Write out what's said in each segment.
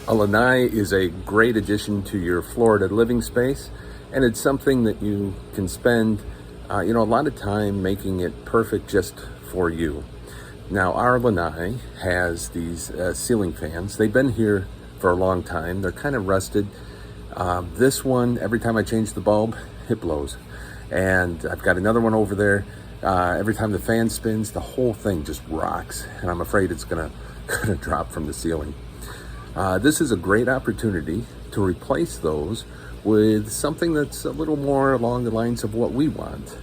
A lanai is a great addition to your Florida living space, and it's something that you can spend a lot of time making it perfect just for you. Now, our lanai has these ceiling fans. They've been here for a long time. They're kind of rusted. This one, every time I change the bulb, it blows. And I've got another one over there. Every time the fan spins, the whole thing just rocks, and I'm afraid it's gonna drop from the ceiling. This is a great opportunity to replace those with something that's a little more along the lines of what we want.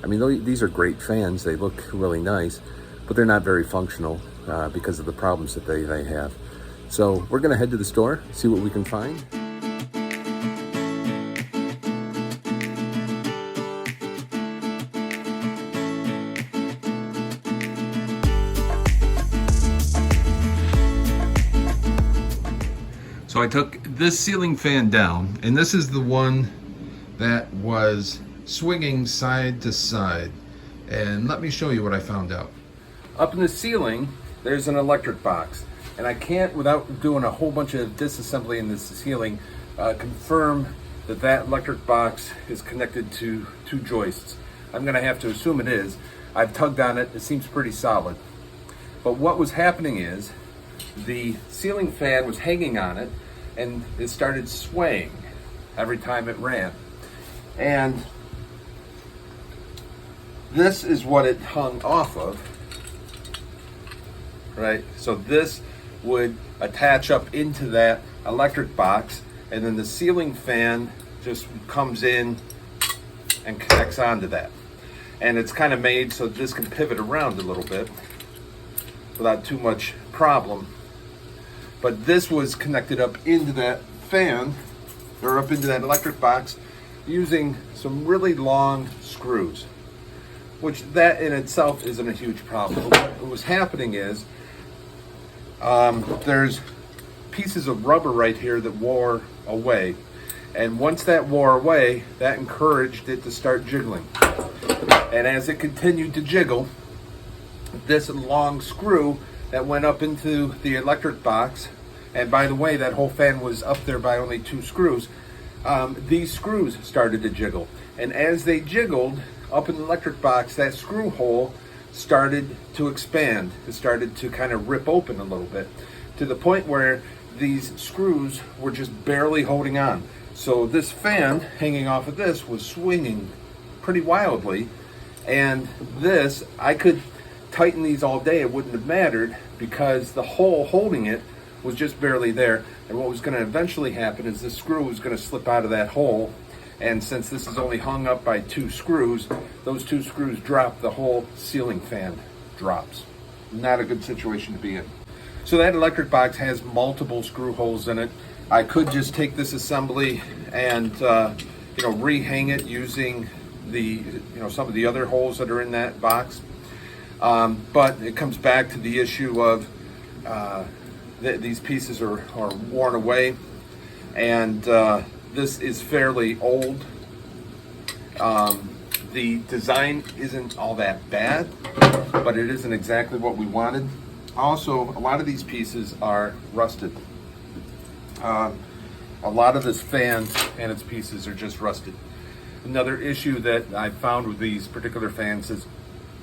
I mean, these are great fans. They look really nice, but they're not very functional because of the problems that they have. So we're gonna head to the store, see what we can find. So I took this ceiling fan down, and this is the one that was swinging side to side. And let me show you what I found out. Up in the ceiling, there's an electric box. And I can't, without doing a whole bunch of disassembly in this ceiling, confirm that that electric box is connected to two joists. I'm gonna have to assume it is. I've tugged on it, it seems pretty solid. But what was happening is, the ceiling fan was hanging on it, and it started swaying every time it ran. And this is what it hung off of, right? So this would attach up into that electric box, and then the ceiling fan just comes in and connects onto that. And it's kind of made so this can pivot around a little bit without too much problem. But this was connected up into that fan, or up into that electric box, using some really long screws, which that in itself isn't a huge problem. But what was happening is, there's pieces of rubber right here that wore away. And once that wore away, that encouraged it to start jiggling. And as it continued to jiggle, this long screw that went up into the electric box, and by the way, that whole fan was up there by only two screws, these screws started to jiggle. And as they jiggled up in the electric box, that screw hole started to expand. It started to kind of rip open a little bit, to the point where these screws were just barely holding on. So this fan hanging off of this was swinging pretty wildly, and this, I could tighten these all day, it wouldn't have mattered, because the hole holding it was just barely there. And what was going to eventually happen is this screw was going to slip out of that hole, and since this is only hung up by two screws, those two screws drop, the whole ceiling fan drops. Not a good situation to be in. So that electric box has multiple screw holes in it. I could just take this assembly and rehang it using the some of the other holes that are in that box. But it comes back to the issue of these pieces are worn away, and this is fairly old. The design isn't all that bad, but it isn't exactly what we wanted. Also, a lot of these pieces are rusted. A lot of this fan and its pieces are just rusted. Another issue that I found with these particular fans is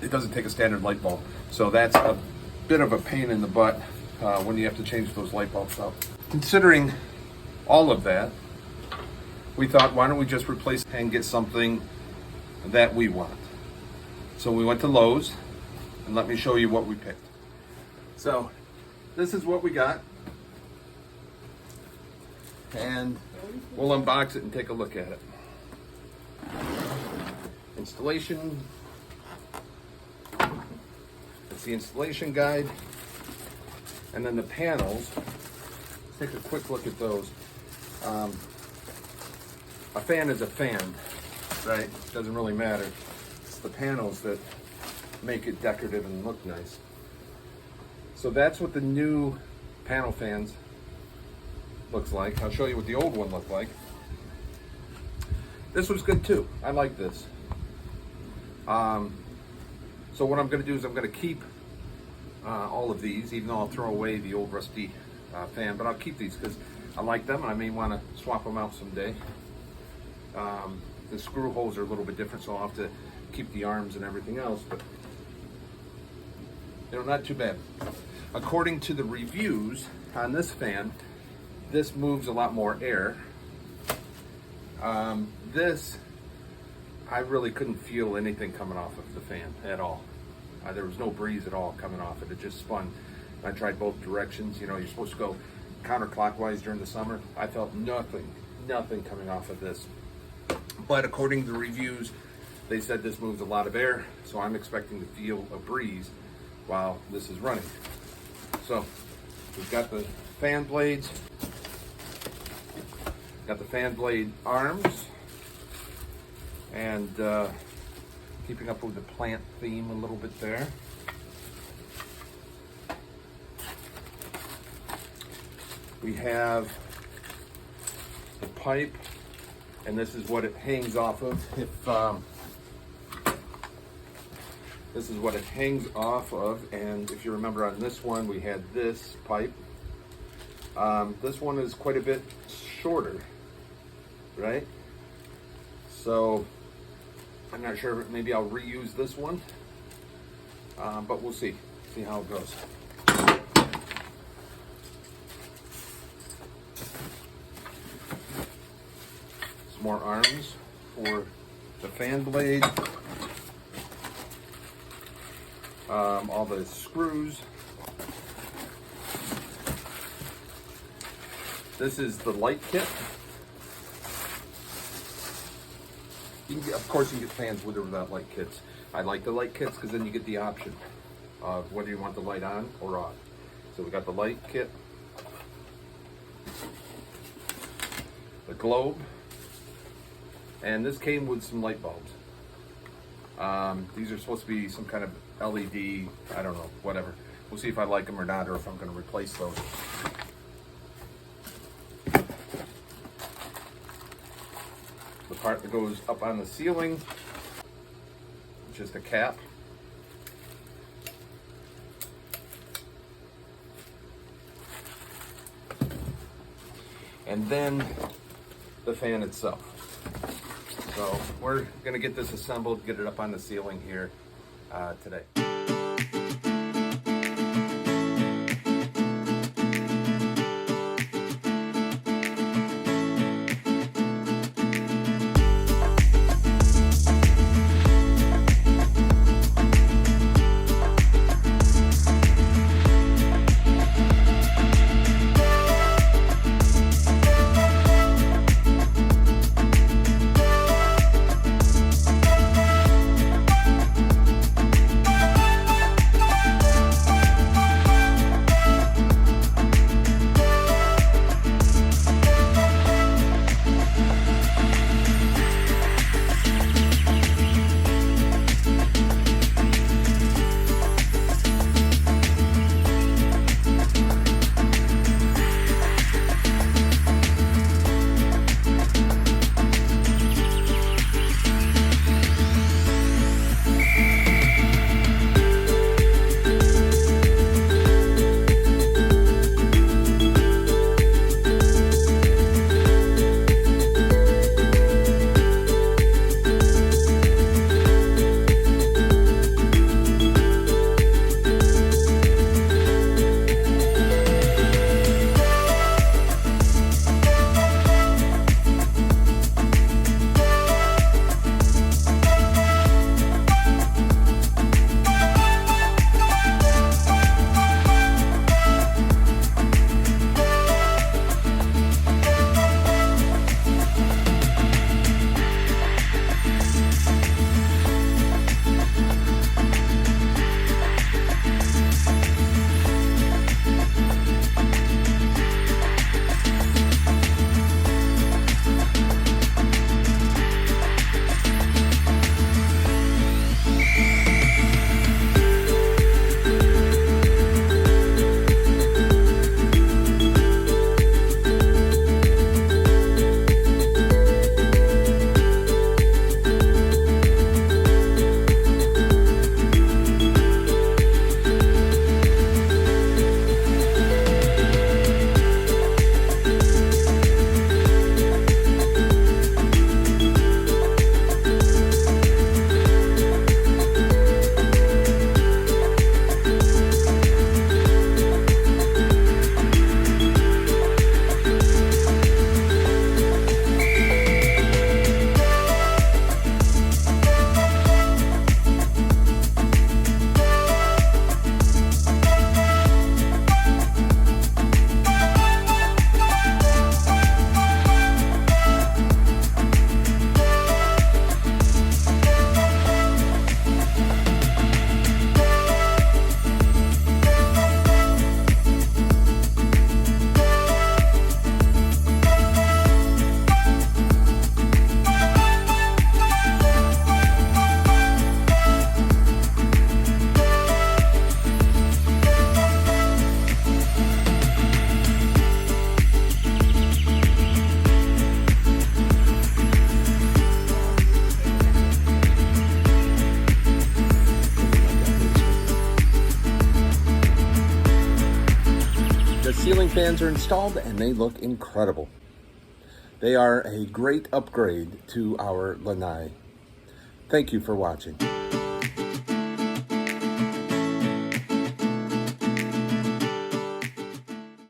it doesn't take a standard light bulb. So that's a bit of a pain in the butt when you have to change those light bulbs out. Considering all of that, we thought, why don't we just replace and get something that we want? So we went to Lowe's, and let me show you what we picked. So this is what we got, and we'll unbox it and take a look at it. Installation. It's the installation guide, and then the panels. Let's take a quick look at those. A fan is a fan, right? Doesn't really matter. It's the panels that make it decorative and look nice. So that's what the new panel fans looks like. I'll show you what the old one looked like. This was good too. I like this. So what I'm going to do is I'm going to keep all of these, even though I'll throw away the old rusty fan, but I'll keep these because I like them and I may want to swap them out someday. The screw holes are a little bit different, so I'll have to keep the arms and everything else, but you know, not too bad. According to the reviews on this fan, this moves a lot more air. This, I really couldn't feel anything coming off of the fan at all. There was no breeze at all coming off it. It just spun. I tried both directions. You know, you're supposed to go counterclockwise during the summer. I felt nothing coming off of this. But according to the reviews, they said this moves a lot of air, so I'm expecting to feel a breeze while this is running. So we've got the fan blades, got the fan blade arms, and keeping up with the plant theme a little bit there. We have the pipe, and this is what it hangs off of. This is what it hangs off of, and if you remember on this one, we had this pipe. This one is quite a bit shorter, right? So I'm not sure, maybe I'll reuse this one, but we'll see how it goes. Some more arms for the fan blade. All the screws. This is the light kit. You can get, of course, you can get fans with or without light kits. I like the light kits because then you get the option of whether you want the light on or off. So we got the light kit, the globe, and this came with some light bulbs. These are supposed to be some kind of LED, I don't know, whatever. We'll see if I like them or not, or if I'm going to replace those. The part that goes up on the ceiling, just a cap. And then the fan itself. So we're going to get this assembled, get it up on the ceiling here today. fans are installed and they look incredible. They are a great upgrade to our Lanai. Thank you for watching.